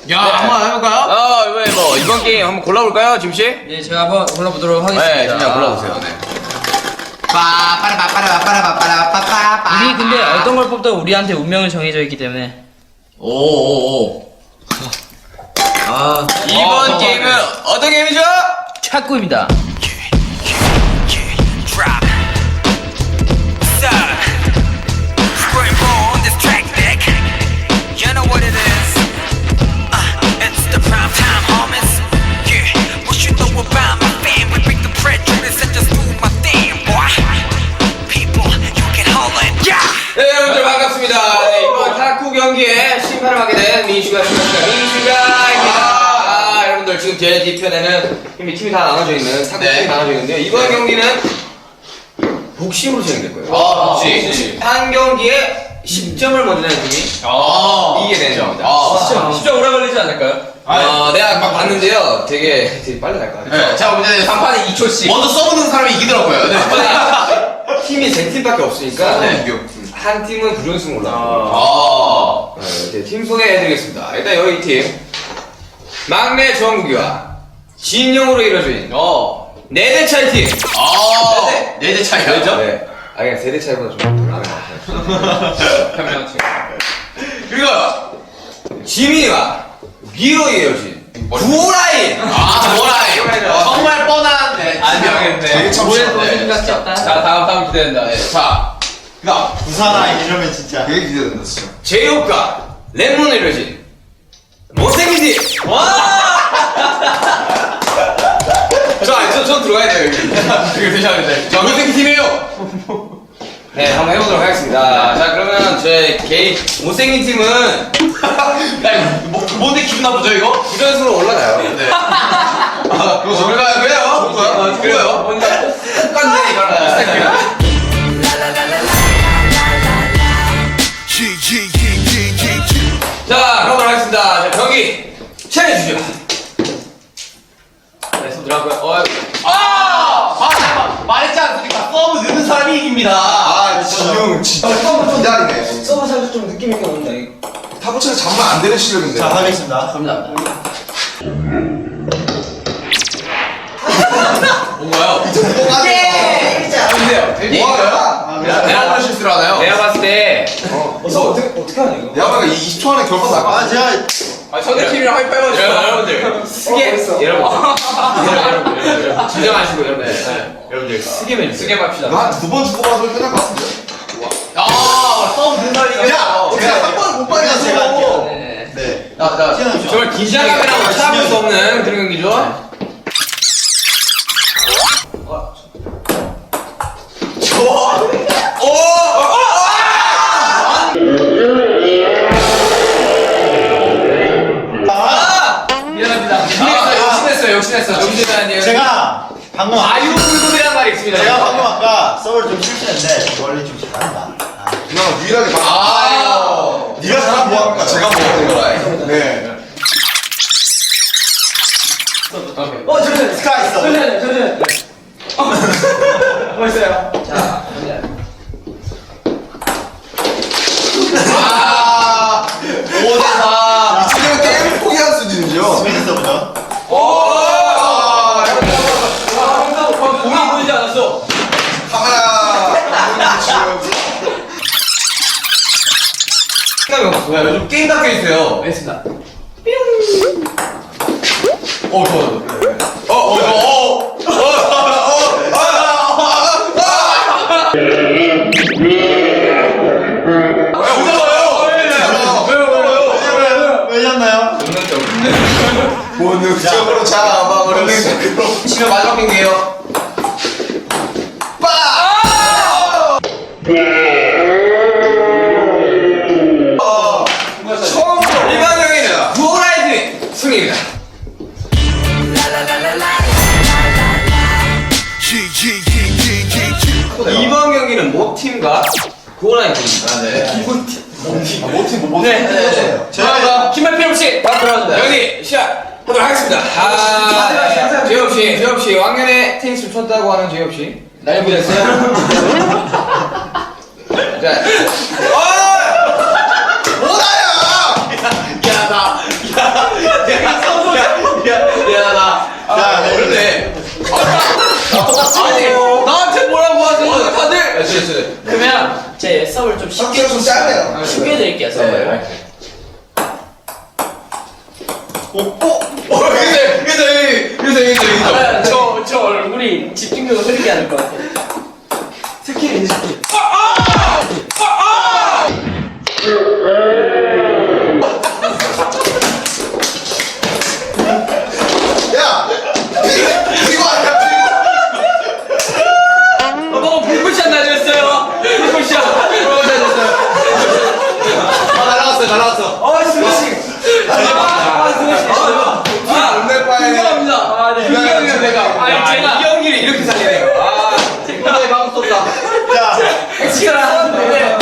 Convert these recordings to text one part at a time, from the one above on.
야, 한번 해볼까요? 왜 뭐 이번 게임 한번 골라볼까요, 짐 씨? 네, 제가 한번 골라보도록 하겠습니다. 네, 진짜 골라보세요. 네. 우리 근데 어떤 걸 뽑도 우리한테 운명은 정해져 있기 때문에. 오오오. 이번 게임은 어떤 게임이죠? 탁구입니다. 네, 여러분들 반갑습니다. 네, 이번 탁구 경기에 심판을 맡게 된 민슈가 민슈가입니다. 여러분들 지금 제 뒤편에는 이미 팀이 다 나눠져 있는 탁구 팀이 나눠져 있는데요. 이번 경기는 복심으로 진행될 거예요. 복심. 한 경기에 10점을 먼저 내는 팀이 이기게 되는 겁니다. 진짜 오래 걸리지 않을까요? 내가 막 봤는데요. 되게 빨리 갈 것 같아요. 네, 자, 이제 3판에 2초씩. 먼저 써보는 사람이 이기더라고요. 네. 팀이 제 팀밖에 없으니까 네. 한 팀은 부정승 올라가고 네, 팀 소개해드리겠습니다. 일단 여기 팀 막내 정국이와 진영으로 이루어진 4대 차이 팀. 4대 차이가 있죠? 네. 그냥 3대 차이보다 좀 나은 것 같아요. 편한 팀. 그리고 지민이와 미로 이루어진 구라인. 뭐라이. 정말 뻔한 지명인데. 되게 참 올해도 쉽네. 생각지 없다. 자, 다음 기대된다. 네. 자, 부산아 이러면 진짜 되게 기대된다 진짜. 제이홉과 랩몬으로 이루어진 못생긴 팀. 저 들어가야 돼요, 여기. 이거 드셔야 돼. 저 못생긴 팀이에요. 네, 한번 해보도록 하겠습니다. 자, 그러면 제 개인 못생긴 팀은 야, 이거 뭔데 기분 나쁘죠, 이거? 부전수로 올라가요. 네. 그거 좋을까요? 왜요? 좋고요. 똑같네, 이거랑. 자, 가보도록 하겠습니다. 자, 경기 시작해주시죠. 네, 손 들어가고요. 말했지 않습니까? 서브 넣는 사람이 이깁니다. 진용 진짜 서브 기다리네. 서브 사실 좀 느낌 있게 넣는다, 이거. 타부치가 잠만 안 되는 실력인데. 자 하겠습니다. 뭔가요? 내가 그런 실수를 하나요? 내가 봤을 때, 어떻게 하냐, 이거? 내가 봐도 20초 안에 결과 날 거야. 제가 상대팀이랑 하이파이브 하시죠. 여러분들. 스게, 여러분. 진정하시고, 여러분. 여러분들. 스게면 쓰게 맙시다. 한 2번 주고받아도 끝날 것 같은데. 서브 넣는 사람이 이겨. 제가 한 번 못 받아서 제가 할게요. 네. 정말 긴장감이라고 참을 수 없는 그런 경기죠. 미안합니다. 욕심냈어요. 제가 방금 아유불급이라는 말이 있습니다. 제가 방금 아까 서브를 좀 실수했는데 원래 좀 잘한다. 누나 유일하게 네가 잘하면 뭐합니까? 제가 뭐할게요. 네. 저는 스카 있어. 벌써요. 자, 5대4. 지금 게임 포기할 수준이죠. 스페인서부터. 공이 보이지 않았어. 카메라. 생각이 없어. 야, 요즘 게임 닫혀 있어요. 알겠습니다. 왜냐나요? 본능적으로 잡아버렸어. 치면 마지막 경기예요. 처음으로 일반 경기는 구호라이드 승리입니다. 구호라인 보입니다. 아, 네. 모팀 네. 제가 김만 필요 없이 막 들어가는데. 여기 시작하도록 하겠습니다. 재엽 씨, 왕년에 테니스를 쳤다고 하는 재엽 씨. 날 보냈어요? 자, 미안하다. 그러네. 아니, 나한테 뭐라고 하세요, 다들? 그러면 제 서브를 좀 쉽게 좀 짧네요. 쉽게 드릴게요 서브를. 저 얼굴이 집중력을 흐리게 하는 것 같아요. 스킬이 스킬. 야! 이거 아니야? 너무 불꽃샷 날렸어요. 불꽃샷. 날아갔어. 승우씨. 인정합니다. 아, 네. 인정해요, 내가. 아니, 제가 이 연기를 이렇게 살리네요. 도저히 막을 수 없다. 야! 엑스트라 하는데.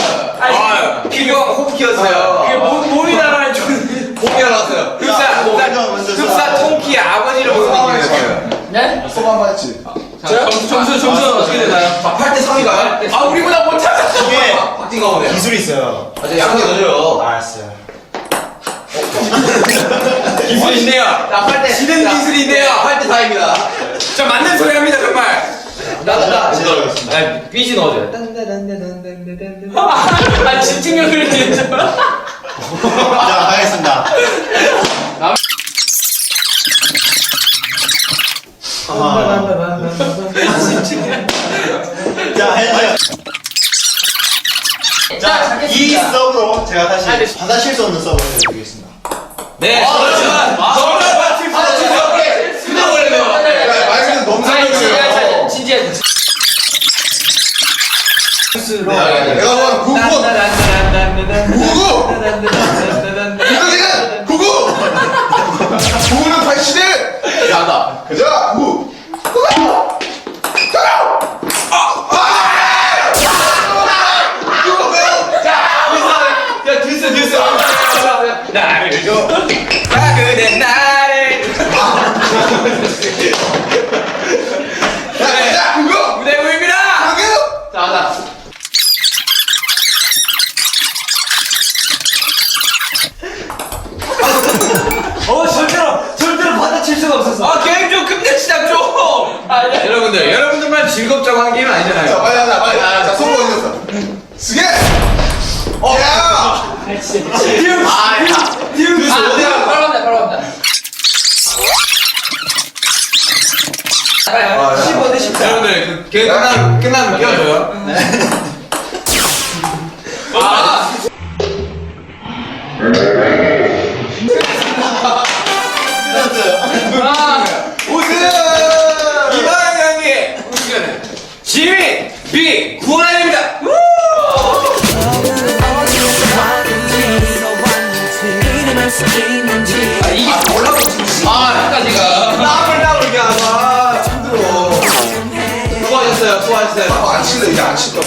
필요 호흡기였어요. 그게 몸이 나가는 좀. 몸이 날아갔어요. 흡사 통키의 아버지를 보는 느낌이었어요. 네? 소방 했지. 점수 어떻게 되나요? 8대 3인가요? 아, 우리보다 못하다. 이게 박진가 오네요. 기술이 있어요. 아, 양이 넣어줘요. 알았어요. 기술이 있네요. 자, 8대. 지는 기술이 있네요. 8대 4입니다. 자, 맞는 소리 합니다, 정말. 나다. 제가 삐지 넣어줘요. 아, 집중력을 진짜. 자, 가겠습니다. 자, 해주세요. 자, 이 서브로 제가 다시 받아 실수 없는 서브를 해드리겠습니다. 네, 그렇지만. 말씀은 너무 진지해. 내가 뭐하는 구구! 이거는 구구! 구구는 81! 야다. 가자! 구구! 나를 줘. 그대 나를. 가자! 구구! 무대 보입니다. 구구! 자, 하나. 절대로 받아칠 수가 없었어. 게임 좀 끝내시다 좀. 네. 여러분들만 즐겁자고 한 게임은 자, 아니잖아요. 빨리 하자, 빨리. 자, 손 어디 갔어? 쓰게! 야! 어디야? 바로 갑니다, 바로 갑니다. 15대 14. 여러분들 그 게임 끝나면 끼워줘요. 우승! 이방현 경기 우승은 지민 B 구원아입니다. 이게 여기까지가. 땀을 이게 하나. 힘들어. 수고하셨어요. 안 칠래, 이제 안 칠까?